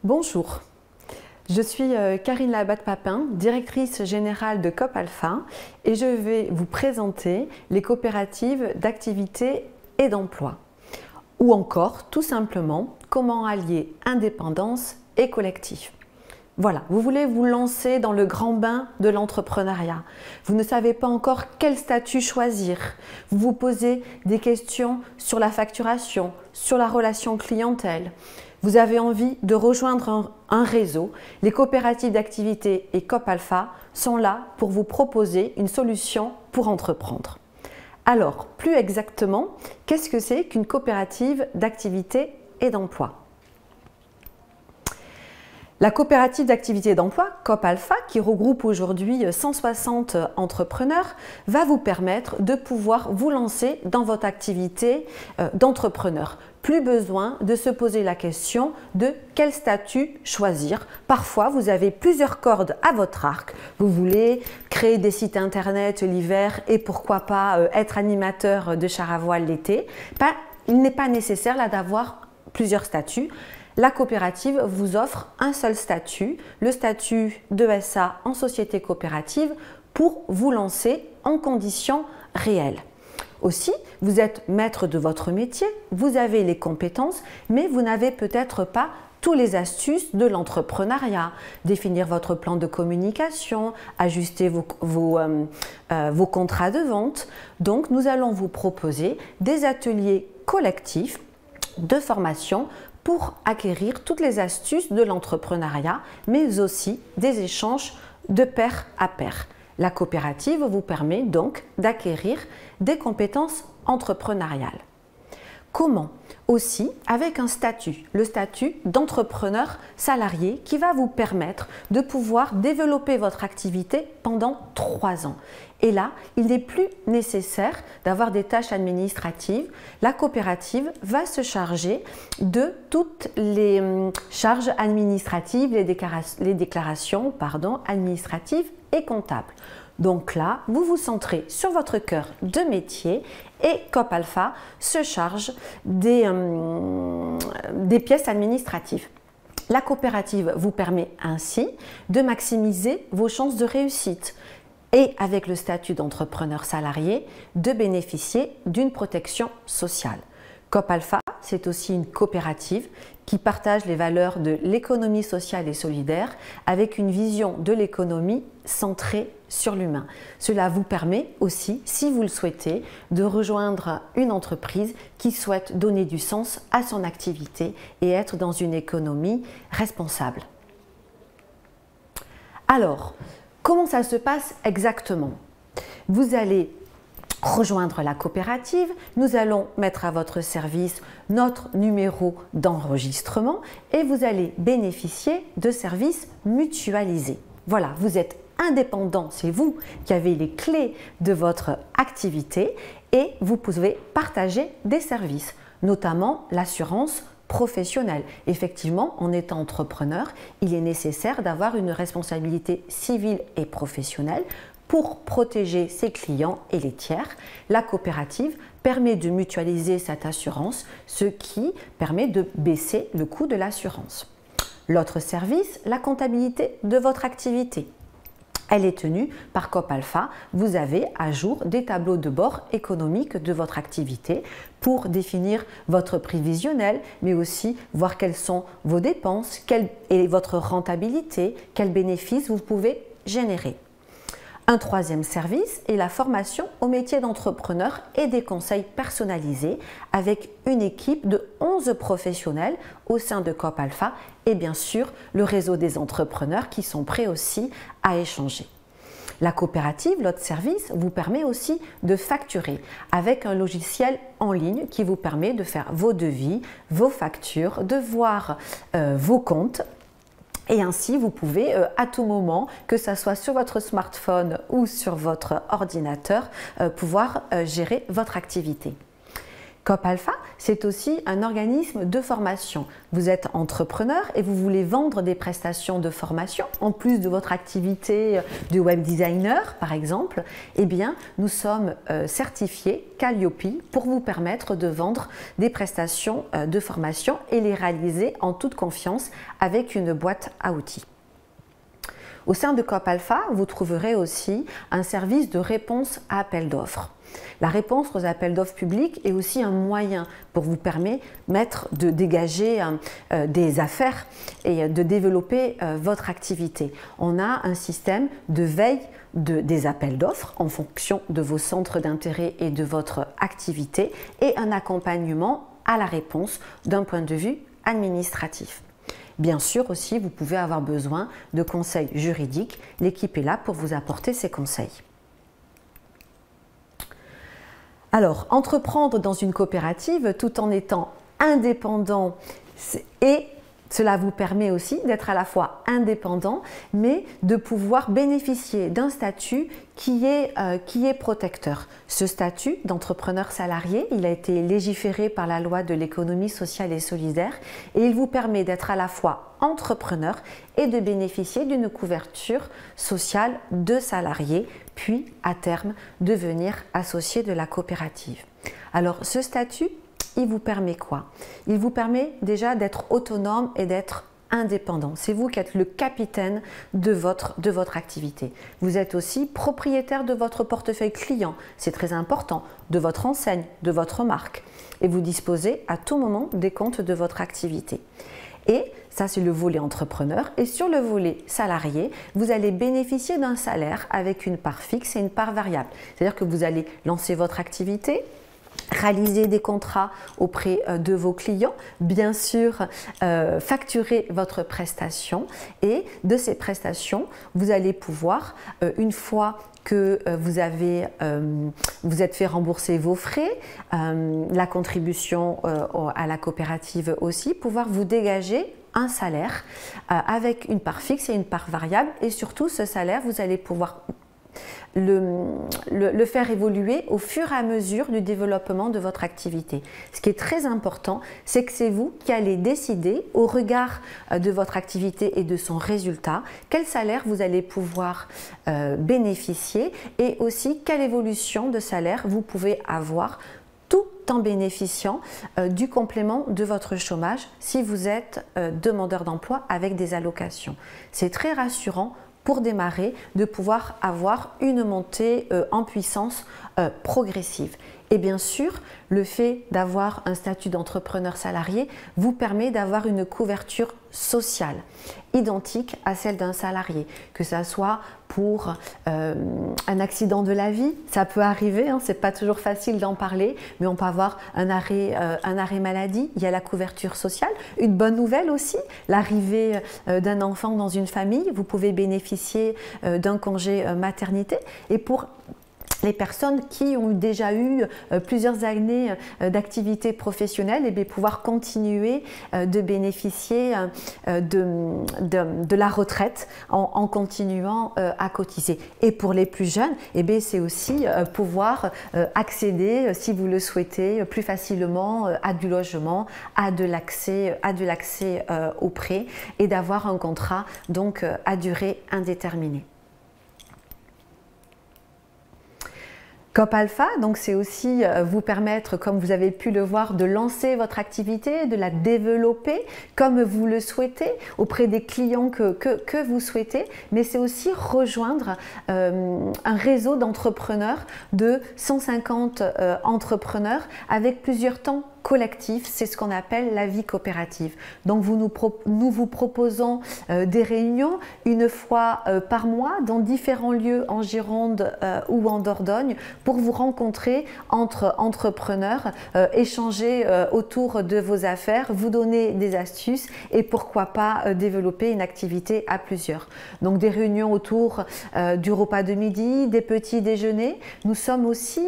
Bonjour, je suis Karine Labatte-Papin, directrice générale de Coop Alpha et je vais vous présenter les coopératives d'activité et d'emploi. Ou encore, tout simplement, comment allier indépendance et collectif. Voilà, vous voulez vous lancer dans le grand bain de l'entrepreneuriat. Vous ne savez pas encore quel statut choisir. Vous vous posez des questions sur la facturation, sur la relation clientèle. Vous avez envie de rejoindre un réseau. Les coopératives d'activité et Coop Alpha sont là pour vous proposer une solution pour entreprendre. Alors, plus exactement, qu'est-ce que c'est qu'une coopérative d'activité et d'emploi ? La coopérative d'activité et d'emploi, Coop Alpha, qui regroupe aujourd'hui 160 entrepreneurs, va vous permettre de pouvoir vous lancer dans votre activité d'entrepreneur. Plus besoin de se poser la question de quel statut choisir. Parfois, vous avez plusieurs cordes à votre arc. Vous voulez créer des sites internet l'hiver et pourquoi pas être animateur de char à voile l'été. Il n'est pas nécessaire là d'avoir plusieurs statuts. La coopérative vous offre un seul statut, le statut de SA en société coopérative pour vous lancer en conditions réelles. Aussi, vous êtes maître de votre métier, vous avez les compétences, mais vous n'avez peut-être pas tous les astuces de l'entrepreneuriat. Définir votre plan de communication, ajuster vos contrats de vente. Donc, nous allons vous proposer des ateliers collectifs de formation pour acquérir toutes les astuces de l'entrepreneuriat, mais aussi des échanges de pair à pair. La coopérative vous permet donc d'acquérir des compétences entrepreneuriales. Comment? Aussi avec un statut, le statut d'entrepreneur salarié qui va vous permettre de pouvoir développer votre activité pendant 3 ans. Et là, il n'est plus nécessaire d'avoir des tâches administratives. La coopérative va se charger de toutes les charges administratives, les déclarations administratives et comptables. Donc là, vous vous centrez sur votre cœur de métier et Coop Alpha se charge des pièces administratives. La coopérative vous permet ainsi de maximiser vos chances de réussite et avec le statut d'entrepreneur salarié, de bénéficier d'une protection sociale. Coop Alpha, c'est aussi une coopérative qui partage les valeurs de l'économie sociale et solidaire avec une vision de l'économie centrée sur l'humain. Cela vous permet aussi, si vous le souhaitez, de rejoindre une entreprise qui souhaite donner du sens à son activité et être dans une économie responsable. Alors, comment ça se passe exactement? Vous allez rejoindre la coopérative, nous allons mettre à votre service notre numéro d'enregistrement et vous allez bénéficier de services mutualisés. Voilà, vous êtes indépendant, c'est vous qui avez les clés de votre activité et vous pouvez partager des services, notamment l'assurance professionnelle. Effectivement, en étant entrepreneur, il est nécessaire d'avoir une responsabilité civile et professionnelle pour protéger ses clients et les tiers. La coopérative permet de mutualiser cette assurance, ce qui permet de baisser le coût de l'assurance. L'autre service, la comptabilité de votre activité. Elle est tenue par Coop Alpha. Vous avez à jour des tableaux de bord économiques de votre activité pour définir votre prévisionnel, mais aussi voir quelles sont vos dépenses, quelle est votre rentabilité, quels bénéfices vous pouvez générer. Un troisième service est la formation au métier d'entrepreneur et des conseils personnalisés avec une équipe de 11 professionnels au sein de Coop Alpha et bien sûr le réseau des entrepreneurs qui sont prêts aussi à échanger. La coopérative, l'autre service, vous permet aussi de facturer avec un logiciel en ligne qui vous permet de faire vos devis, vos factures, de voir vos comptes. Et ainsi, vous pouvez à tout moment, que ce soit sur votre smartphone ou sur votre ordinateur, pouvoir gérer votre activité. Coop Alpha, c'est aussi un organisme de formation. Vous êtes entrepreneur et vous voulez vendre des prestations de formation, en plus de votre activité de web designer, par exemple, eh bien, nous sommes certifiés Calliope pour vous permettre de vendre des prestations de formation et les réaliser en toute confiance avec une boîte à outils. Au sein de COP Alpha, vous trouverez aussi un service de réponse à appel d'offres. La réponse aux appels d'offres publics est aussi un moyen pour vous permettre de dégager des affaires et de développer votre activité. On a un système de veille des appels d'offres en fonction de vos centres d'intérêt et de votre activité et un accompagnement à la réponse d'un point de vue administratif. Bien sûr aussi, vous pouvez avoir besoin de conseils juridiques. L'équipe est là pour vous apporter ces conseils. Alors, entreprendre dans une coopérative tout en étant indépendant et cela vous permet aussi d'être à la fois indépendant, mais de pouvoir bénéficier d'un statut qui est protecteur. Ce statut d'entrepreneur salarié, il a été légiféré par la loi de l'économie sociale et solidaire et il vous permet d'être à la fois entrepreneur et de bénéficier d'une couverture sociale de salarié, puis à terme devenir associé de la coopérative. Alors ce statut, il vous permet quoi? Il vous permet déjà d'être autonome et d'être indépendant. C'est vous qui êtes le capitaine de votre activité. Vous êtes aussi propriétaire de votre portefeuille client, c'est très important, de votre enseigne, de votre marque. Et vous disposez à tout moment des comptes de votre activité. Et ça, c'est le volet entrepreneur. Et sur le volet salarié, vous allez bénéficier d'un salaire avec une part fixe et une part variable. C'est-à-dire que vous allez lancer votre activité, réaliser des contrats auprès de vos clients, bien sûr facturer votre prestation et de ces prestations, vous allez pouvoir, une fois que vous êtes fait rembourser vos frais, la contribution à la coopérative aussi, pouvoir vous dégager un salaire avec une part fixe et une part variable et surtout ce salaire, vous allez pouvoir le faire évoluer au fur et à mesure du développement de votre activité. Ce qui est très important, c'est que c'est vous qui allez décider au regard de votre activité et de son résultat, quel salaire vous allez pouvoir bénéficier et aussi quelle évolution de salaire vous pouvez avoir tout en bénéficiant du complément de votre chômage si vous êtes demandeur d'emploi avec des allocations. C'est très rassurant pour démarrer, de pouvoir avoir une montée en puissance progressive. Et bien sûr, le fait d'avoir un statut d'entrepreneur salarié vous permet d'avoir une couverture sociale identique à celle d'un salarié, que ça soit pour un accident de la vie, ça peut arriver, hein, c'est pas toujours facile d'en parler, mais on peut avoir un arrêt maladie, il y a la couverture sociale. Une bonne nouvelle aussi, l'arrivée d'un enfant dans une famille, vous pouvez bénéficier d'un congé maternité et pour les personnes qui ont déjà eu plusieurs années d'activité professionnelle et bien pouvoir continuer de bénéficier de la retraite en continuant à cotiser. Et pour les plus jeunes, c'est aussi pouvoir accéder, si vous le souhaitez, plus facilement à du logement, à de l'accès au prêt et d'avoir un contrat donc à durée indéterminée. COP Alpha, donc c'est aussi vous permettre, comme vous avez pu le voir, de lancer votre activité, de la développer comme vous le souhaitez auprès des clients que vous souhaitez, mais c'est aussi rejoindre un réseau d'entrepreneurs de 150 entrepreneurs avec plusieurs temps collectif, c'est ce qu'on appelle la vie coopérative. Donc nous vous proposons des réunions une fois par mois dans différents lieux en Gironde ou en Dordogne pour vous rencontrer entre entrepreneurs, échanger autour de vos affaires, vous donner des astuces et pourquoi pas développer une activité à plusieurs. Donc des réunions autour du repas de midi, des petits déjeuners. Nous sommes aussi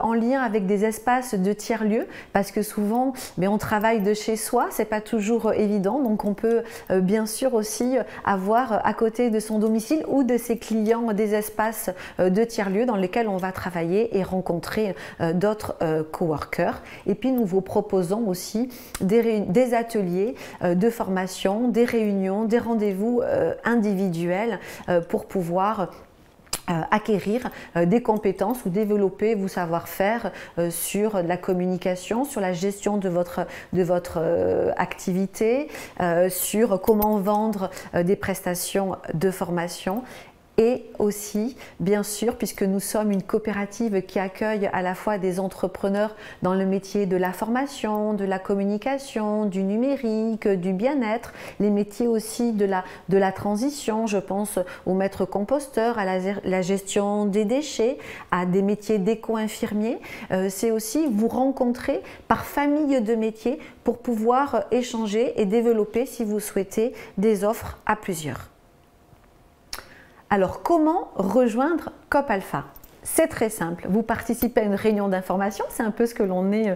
en lien avec des espaces de tiers-lieux parce parce que souvent on travaille de chez soi, c'est pas toujours évident, donc on peut bien sûr aussi avoir à côté de son domicile ou de ses clients des espaces de tiers-lieux dans lesquels on va travailler et rencontrer d'autres coworkers. Et puis nous vous proposons aussi des ateliers de formation, des réunions, des rendez-vous individuels pour pouvoir acquérir des compétences ou développer vos savoir-faire sur la communication, sur la gestion de votre activité, sur comment vendre des prestations de formation. Et aussi, bien sûr, puisque nous sommes une coopérative qui accueille à la fois des entrepreneurs dans le métier de la formation, de la communication, du numérique, du bien-être, les métiers aussi de la transition, je pense aux maîtres composteurs, à la gestion des déchets, à des métiers d'éco-infirmiers. C'est aussi vous rencontrer par famille de métiers pour pouvoir échanger et développer, si vous souhaitez, des offres à plusieurs. Alors, comment rejoindre COP Alpha? C'est très simple, vous participez à une réunion d'information, c'est un peu ce que l'on est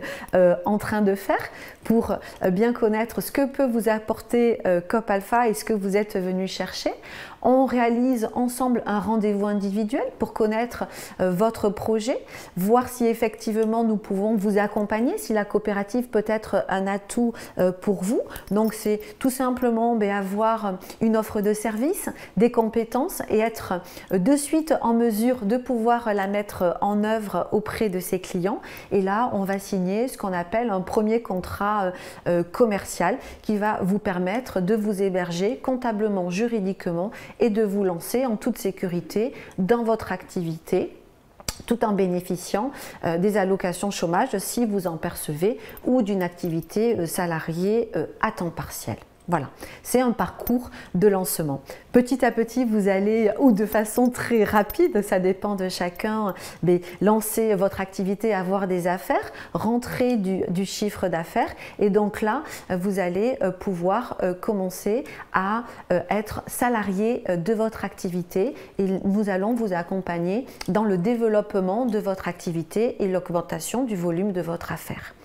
en train de faire pour bien connaître ce que peut vous apporter COP Alpha et ce que vous êtes venu chercher. On réalise ensemble un rendez-vous individuel pour connaître votre projet, voir si effectivement nous pouvons vous accompagner, si la coopérative peut être un atout pour vous. Donc c'est tout simplement avoir une offre de service, des compétences et être de suite en mesure de pouvoir la mettre en œuvre auprès de ses clients. Et là, on va signer ce qu'on appelle un premier contrat commercial qui va vous permettre de vous héberger comptablement, juridiquement et de vous lancer en toute sécurité dans votre activité, tout en bénéficiant des allocations chômage si vous en percevez ou d'une activité salariée à temps partiel. Voilà, c'est un parcours de lancement. Petit à petit, vous allez, ou de façon très rapide, ça dépend de chacun, mais lancer votre activité, avoir des affaires, rentrer du chiffre d'affaires. Et donc là, vous allez pouvoir commencer à être salarié de votre activité et nous allons vous accompagner dans le développement de votre activité et l'augmentation du volume de votre affaire.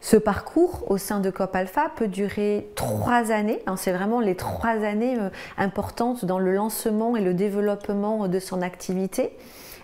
Ce parcours au sein de COP Alpha peut durer 3 années. C'est vraiment les 3 années importantes dans le lancement et le développement de son activité,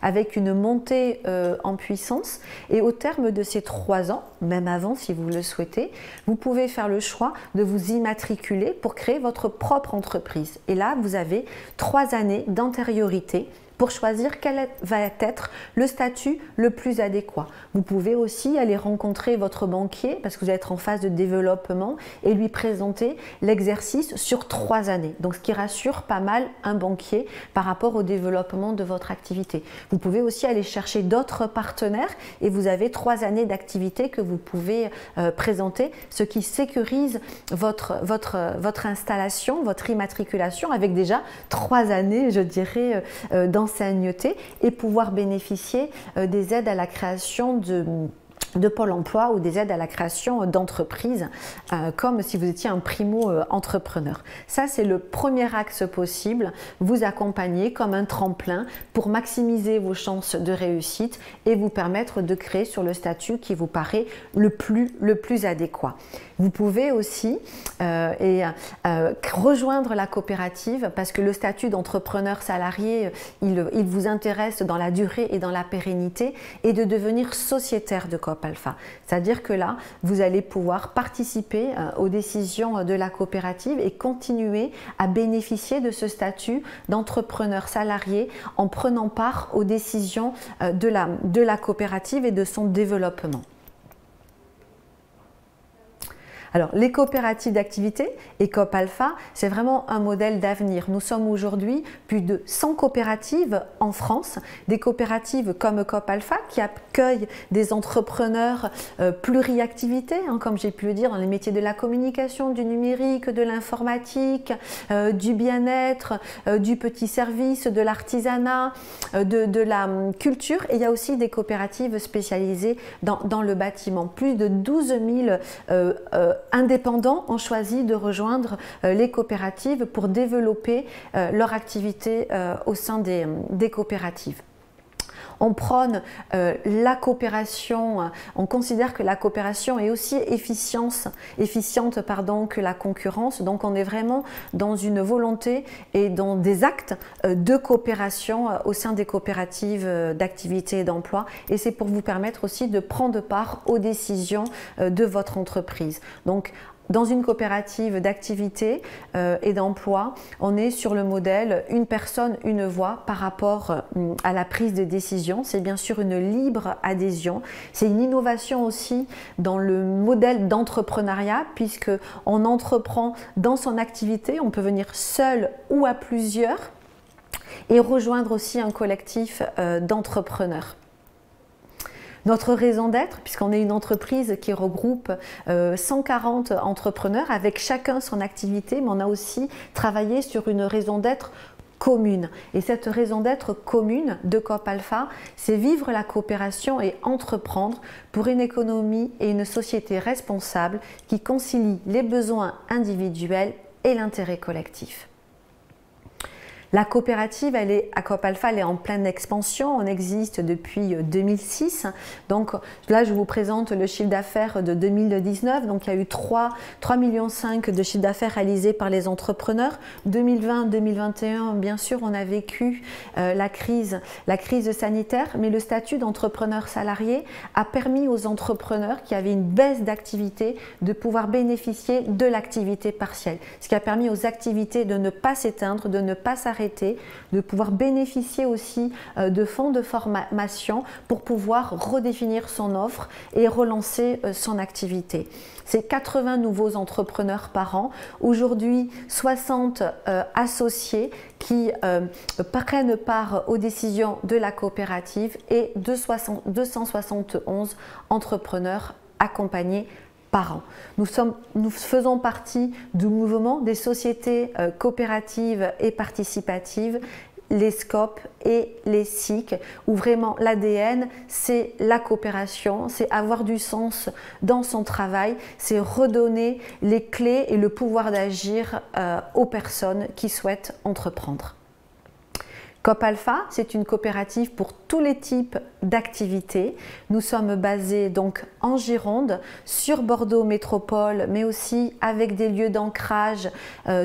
avec une montée en puissance. Et au terme de ces 3 ans, même avant si vous le souhaitez, vous pouvez faire le choix de vous immatriculer pour créer votre propre entreprise. Et là, vous avez 3 années d'antériorité pour choisir quel va être le statut le plus adéquat. Vous pouvez aussi aller rencontrer votre banquier parce que vous êtes en phase de développement et lui présenter l'exercice sur 3 années. Donc ce qui rassure pas mal un banquier par rapport au développement de votre activité. Vous pouvez aussi aller chercher d'autres partenaires et vous avez 3 années d'activité que vous pouvez présenter, ce qui sécurise votre installation, votre immatriculation avec déjà 3 années, je dirais, d'ancienneté et pouvoir bénéficier des aides à la création de Pôle emploi ou des aides à la création d'entreprises comme si vous étiez un primo-entrepreneur. Ça, c'est le premier axe possible, vous accompagner comme un tremplin pour maximiser vos chances de réussite et vous permettre de créer sur le statut qui vous paraît le plus adéquat. Vous pouvez aussi rejoindre la coopérative parce que le statut d'entrepreneur salarié, il vous intéresse dans la durée et dans la pérennité et de devenir sociétaire de COP Alpha. C'est-à-dire que là, vous allez pouvoir participer aux décisions de la coopérative et continuer à bénéficier de ce statut d'entrepreneur salarié en prenant part aux décisions de la coopérative et de son développement. Alors, les coopératives d'activité et COP Alpha, c'est vraiment un modèle d'avenir. Nous sommes aujourd'hui plus de 100 coopératives en France, des coopératives comme COP Alpha qui accueillent des entrepreneurs pluriactivités, comme j'ai pu le dire, dans les métiers de la communication, du numérique, de l'informatique, du bien-être, du petit service, de l'artisanat, de la culture. Et il y a aussi des coopératives spécialisées dans le bâtiment. Plus de 12 000 indépendants ont choisi de rejoindre les coopératives pour développer leur activité au sein des coopératives. On prône la coopération, on considère que la coopération est aussi efficiente que la concurrence. Donc on est vraiment dans une volonté et dans des actes de coopération au sein des coopératives d'activité et d'emploi. Et c'est pour vous permettre aussi de prendre part aux décisions de votre entreprise. Donc, dans une coopérative d'activité et d'emploi, on est sur le modèle une personne, une voix par rapport à la prise de décision. C'est bien sûr une libre adhésion. C'est une innovation aussi dans le modèle d'entrepreneuriat puisque on entreprend dans son activité. On peut venir seul ou à plusieurs et rejoindre aussi un collectif d'entrepreneurs. Notre raison d'être, puisqu'on est une entreprise qui regroupe 140 entrepreneurs avec chacun son activité, mais on a aussi travaillé sur une raison d'être commune. Et cette raison d'être commune de Coop Alpha, c'est vivre la coopération et entreprendre pour une économie et une société responsable qui concilie les besoins individuels et l'intérêt collectif. La coopérative, à Coop Alpha, elle est en pleine expansion. On existe depuis 2006. Donc là, je vous présente le chiffre d'affaires de 2019. Donc il y a eu 3,5 millions de chiffre d'affaires réalisés par les entrepreneurs. 2020-2021, bien sûr, on a vécu la crise sanitaire, mais le statut d'entrepreneur salarié a permis aux entrepreneurs qui avaient une baisse d'activité de pouvoir bénéficier de l'activité partielle. Ce qui a permis aux activités de ne pas s'éteindre, de ne pas s'arrêter, de pouvoir bénéficier aussi de fonds de formation pour pouvoir redéfinir son offre et relancer son activité. C'est 80 nouveaux entrepreneurs par an. Aujourd'hui, 60 associés qui prennent part aux décisions de la coopérative et 271 entrepreneurs accompagnés par an. Nous faisons partie du mouvement des sociétés coopératives et participatives, les SCOP et les SIC, où vraiment l'ADN, c'est la coopération, c'est avoir du sens dans son travail, c'est redonner les clés et le pouvoir d'agir aux personnes qui souhaitent entreprendre. Coop Alpha, c'est une coopérative pour tous les types d'activités. Nous sommes basés donc en Gironde, sur Bordeaux Métropole, mais aussi avec des lieux d'ancrage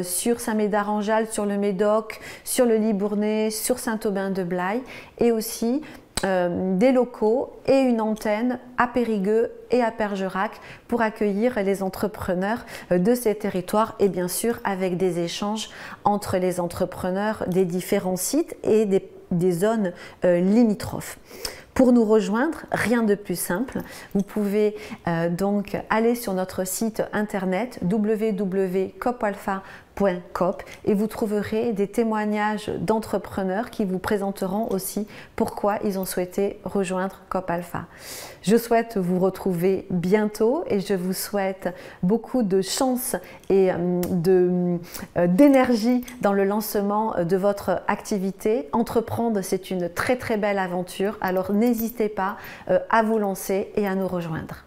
sur Saint-Médard-en-Jalles, sur le Médoc, sur le Libournais, sur Saint-Aubin-de-Blaye et aussi des locaux et une antenne à Périgueux et à Bergerac pour accueillir les entrepreneurs de ces territoires et bien sûr avec des échanges entre les entrepreneurs des différents sites et des zones limitrophes. Pour nous rejoindre, rien de plus simple, vous pouvez donc aller sur notre site internet www.coopalpha.coop et vous trouverez des témoignages d'entrepreneurs qui vous présenteront aussi pourquoi ils ont souhaité rejoindre Coop Alpha. Je souhaite vous retrouver bientôt et je vous souhaite beaucoup de chance et d'énergie dans le lancement de votre activité. Entreprendre, c'est une très très belle aventure, alors n'hésitez pas à vous lancer et à nous rejoindre.